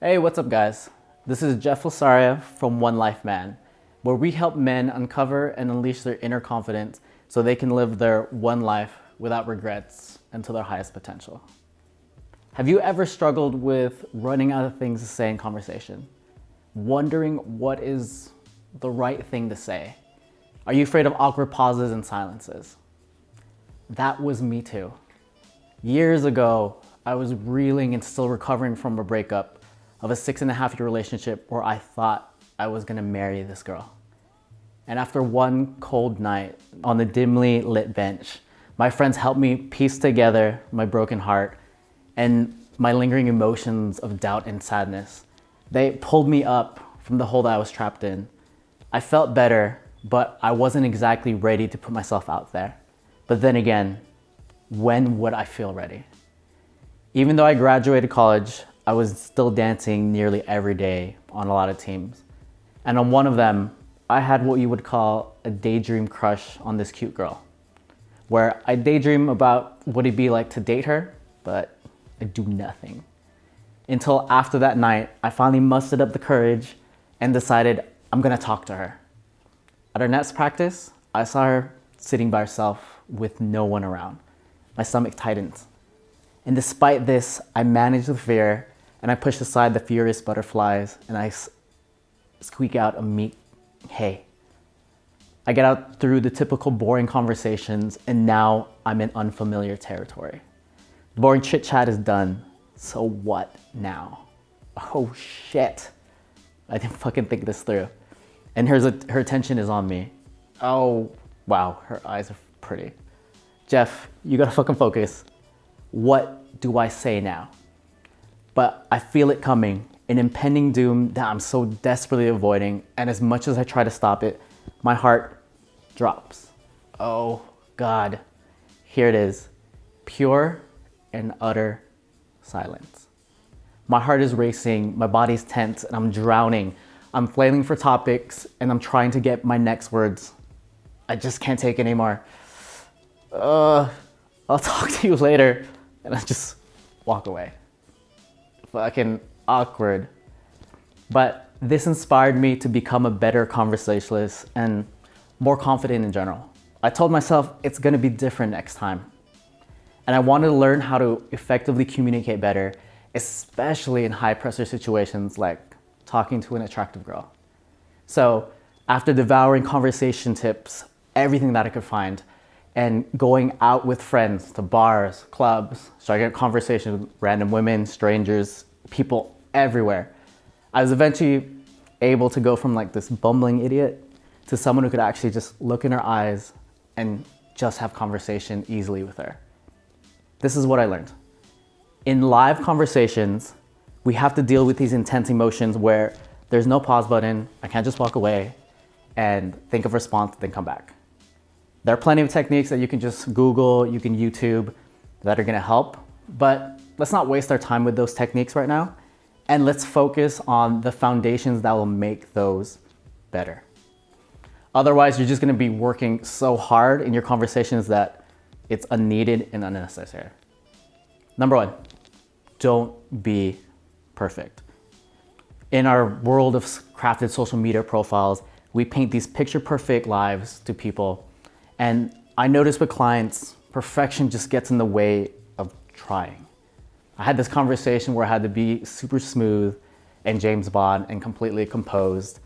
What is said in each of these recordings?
Hey, what's up guys? This is Jeff Lasaria from One Life Man, where we help men uncover and unleash their inner confidence so they can live their one life without regrets and to their highest potential. Have you ever struggled with running out of things to say in conversation? Wondering what is the right thing to say? Are you afraid of awkward pauses and silences? That was me too. Years ago, I was reeling and still recovering from a breakup of a 6.5-year relationship where I thought I was gonna marry this girl. And after one cold night on the dimly lit bench, my friends helped me piece together my broken heart and my lingering emotions of doubt and sadness. They pulled me up from the hole that I was trapped in. I felt better, but I wasn't exactly ready to put myself out there. But then again, when would I feel ready? Even though I graduated college, I was still dancing nearly every day on a lot of teams. And on one of them, I had what you would call a daydream crush on this cute girl, where I daydream about what it'd be like to date her, but I do nothing. Until after that night, I finally mustered up the courage and decided I'm gonna talk to her. At our next practice, I saw her sitting by herself with no one around. My stomach tightened. And despite this, I managed the fear and I pushed aside the furious butterflies and I squeak out a meek, hey. I get out through the typical boring conversations and now I'm in unfamiliar territory. The boring chit chat is done, so what now? Oh shit, I didn't fucking think this through. And her attention is on me. Oh, wow, her eyes are pretty. Jeff, you gotta fucking focus. What do I say now? But I feel it coming, an impending doom that I'm so desperately avoiding, and as much as I try to stop it, my heart drops. Oh God, here it is, pure and utter silence. My heart is racing, my body's tense, and I'm drowning. I'm flailing for topics, and I'm trying to get my next words. I just can't take it anymore. I'll talk to you later, and I just walk away. Fucking awkward. But this inspired me to become a better conversationalist and more confident in general. I told myself it's gonna be different next time. And I wanted to learn how to effectively communicate better, especially in high pressure situations like talking to an attractive girl. So after devouring conversation tips, everything that I could find, and going out with friends to bars, clubs, starting a conversation with random women, strangers, people everywhere, I was eventually able to go from like this bumbling idiot to someone who could actually just look in her eyes and just have conversation easily with her. This is what I learned. In live conversations, we have to deal with these intense emotions where there's no pause button. I can't just walk away and think of a response, then come back. There are plenty of techniques that you can just Google, you can YouTube that are gonna help, but let's not waste our time with those techniques right now. And let's focus on the foundations that will make those better. Otherwise, you're just gonna be working so hard in your conversations that it's unneeded and unnecessary. Number one, don't be perfect. In our world of crafted social media profiles, we paint these picture perfect lives to people. And I notice with clients, perfection just gets in the way of trying. I had this conversation where I had to be super smooth and James Bond and completely composed,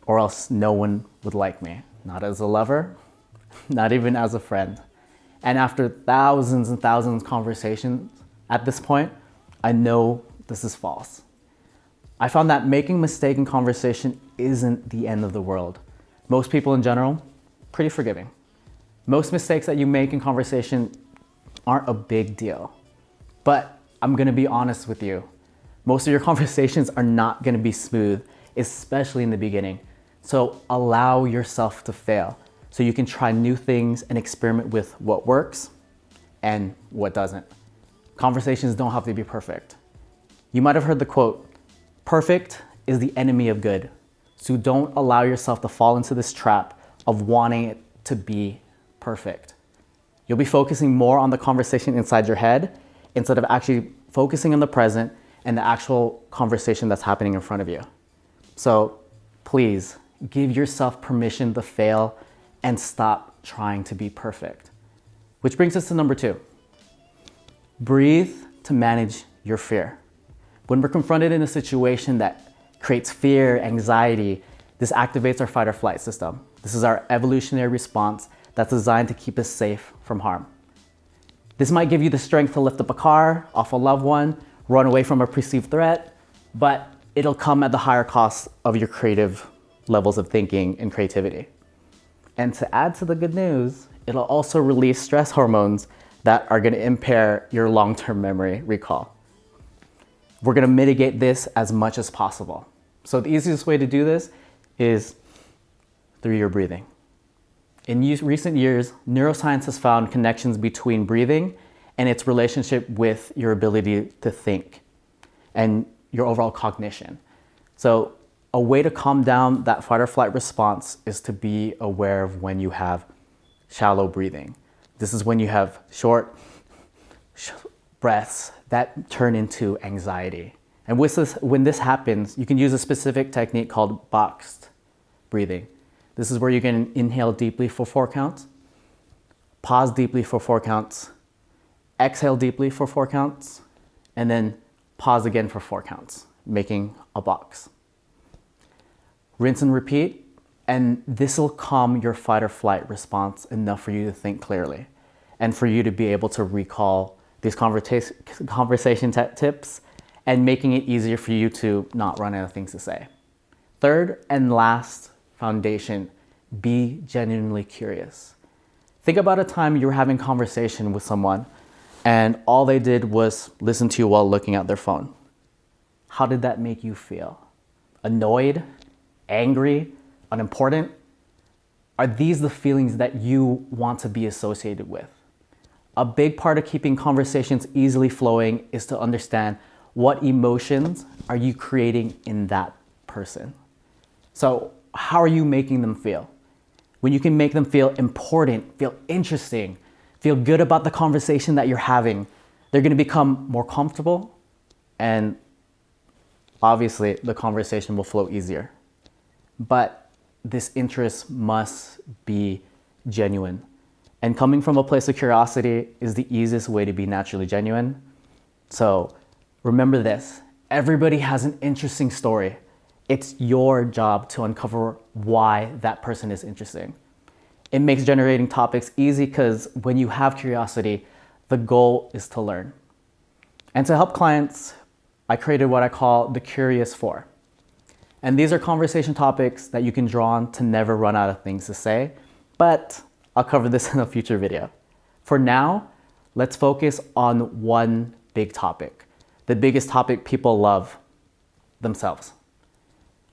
or else no one would like me. Not as a lover, not even as a friend. And after thousands and thousands of conversations, at this point, I know this is false. I found that making a mistake in conversation isn't the end of the world. Most people in general, pretty forgiving. Most mistakes that you make in conversation aren't a big deal. But I'm gonna be honest with you. Most of your conversations are not gonna be smooth, especially in the beginning. So allow yourself to fail so you can try new things and experiment with what works and what doesn't. Conversations don't have to be perfect. You might have heard the quote, perfect is the enemy of good. So don't allow yourself to fall into this trap of wanting it to be perfect. You'll be focusing more on the conversation inside your head instead of actually focusing on the present and the actual conversation that's happening in front of you. So please give yourself permission to fail and stop trying to be perfect. Which brings us to number 2. Breathe to manage your fear. When we're confronted in a situation that creates fear, anxiety, this activates our fight or flight system. This is our evolutionary response that's designed to keep us safe from harm. This might give you the strength to lift up a car, off a loved one, run away from a perceived threat, but it'll come at the higher cost of your creative levels of thinking and creativity. And to add to the good news, it'll also release stress hormones that are gonna impair your long-term memory recall. We're gonna mitigate this as much as possible. So the easiest way to do this is through your breathing. In recent years, neuroscience has found connections between breathing and its relationship with your ability to think and your overall cognition. So a way to calm down that fight or flight response is to be aware of when you have shallow breathing. This is when you have short breaths that turn into anxiety. And when this happens, you can use a specific technique called boxed breathing. This is where you can inhale deeply for 4 counts, pause deeply for 4 counts, exhale deeply for 4 counts, and then pause again for 4 counts, making a box. Rinse and repeat, and this will calm your fight or flight response enough for you to think clearly and for you to be able to recall these conversation tips and making it easier for you to not run out of things to say. Third and last foundation, be genuinely curious. Think about a time you were having conversation with someone and all they did was listen to you while looking at their phone. How did that make you feel? Annoyed? Angry? Unimportant? Are these the feelings that you want to be associated with? A big part of keeping conversations easily flowing is to understand what emotions are you creating in that person. So how are you making them feel? When you can make them feel important, feel interesting, feel good about the conversation that you're having, they're gonna become more comfortable and obviously the conversation will flow easier. But this interest must be genuine. And coming from a place of curiosity is the easiest way to be naturally genuine. So remember this, everybody has an interesting story. It's your job to uncover why that person is interesting. It makes generating topics easy because when you have curiosity, the goal is to learn. And to help clients, I created what I call the Curious 4. And these are conversation topics that you can draw on to never run out of things to say, but I'll cover this in a future video. For now, let's focus on one big topic, the biggest topic people love, themselves.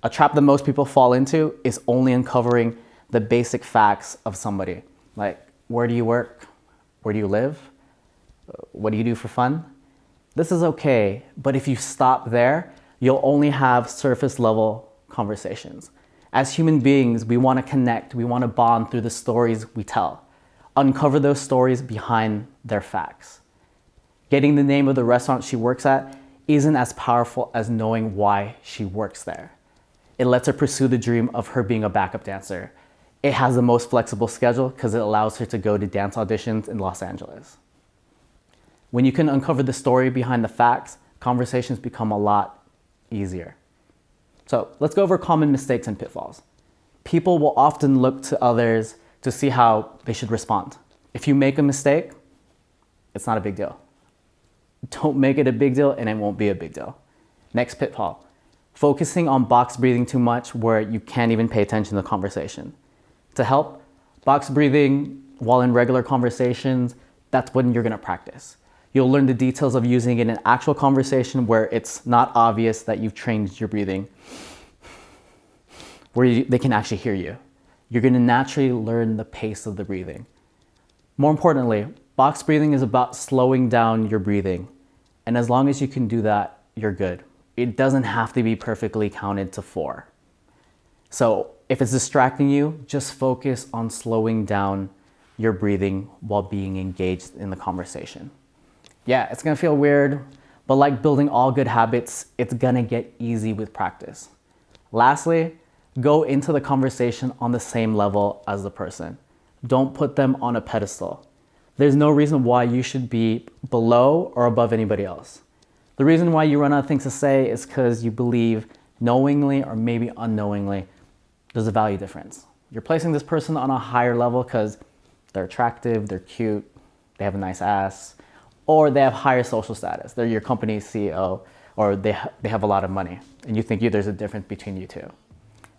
A trap that most people fall into is only uncovering the basic facts of somebody, like where do you work, where do you live, what do you do for fun? This is okay, but if you stop there, you'll only have surface level conversations. As human beings, we want to connect, we want to bond through the stories we tell. Uncover those stories behind their facts. Getting the name of the restaurant she works at isn't as powerful as knowing why she works there. It lets her pursue the dream of her being a backup dancer. It has the most flexible schedule because it allows her to go to dance auditions in Los Angeles. When you can uncover the story behind the facts, conversations become a lot easier. So let's go over common mistakes and pitfalls. People will often look to others to see how they should respond. If you make a mistake, it's not a big deal. Don't make it a big deal and it won't be a big deal. Next pitfall, focusing on box breathing too much where you can't even pay attention to the conversation. To help, box breathing while in regular conversations, that's when you're gonna practice. You'll learn the details of using it in an actual conversation where it's not obvious that you've trained your breathing, where they can actually hear you. You're going to naturally learn the pace of the breathing. More importantly, box breathing is about slowing down your breathing. And as long as you can do that, you're good. It doesn't have to be perfectly counted to 4. So if it's distracting you, just focus on slowing down your breathing while being engaged in the conversation. Yeah, it's gonna feel weird, but like building all good habits, it's gonna get easy with practice. Lastly, go into the conversation on the same level as the person. Don't put them on a pedestal. There's no reason why you should be below or above anybody else. The reason why you run out of things to say is because you believe knowingly or maybe unknowingly there's a value difference. You're placing this person on a higher level because they're attractive, they're cute, they have a nice ass, or they have higher social status. They're your company's CEO, or they have a lot of money, and you think there's a difference between you two.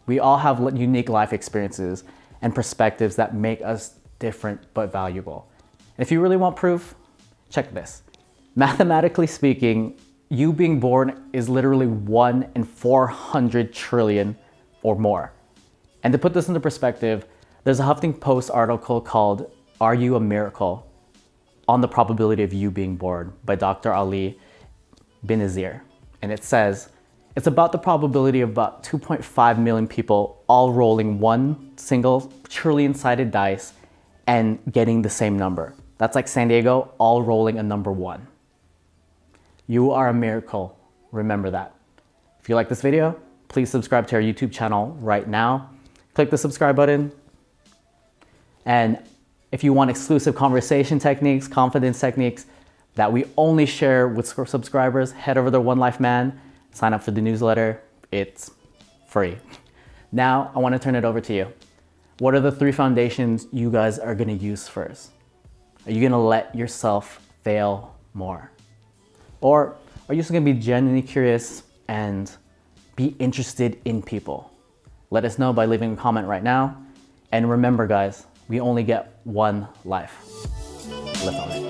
We all have unique life experiences and perspectives that make us different but valuable. And if you really want proof, check this. Mathematically speaking, you being born is literally 1 in 400 trillion or more. And to put this into perspective, there's a Huffington Post article called "Are You a Miracle?" on the probability of you being born by Dr. Ali Benazir. And it says, it's about the probability of about 2.5 million people all rolling one single trillion-sided dice and getting the same number. That's like San Diego all rolling a number 1. You are a miracle. Remember that. If you like this video, please subscribe to our YouTube channel right now. Click the subscribe button. And if you want exclusive conversation techniques, confidence techniques that we only share with subscribers, head over to One Life Man, sign up for the newsletter. It's free. Now, I want to turn it over to you. What are the 3 foundations you guys are going to use first? Are you going to let yourself fail more? Or are you just going to be genuinely curious and be interested in people? Let us know by leaving a comment right now. And remember, guys, we only get one life. Live on it.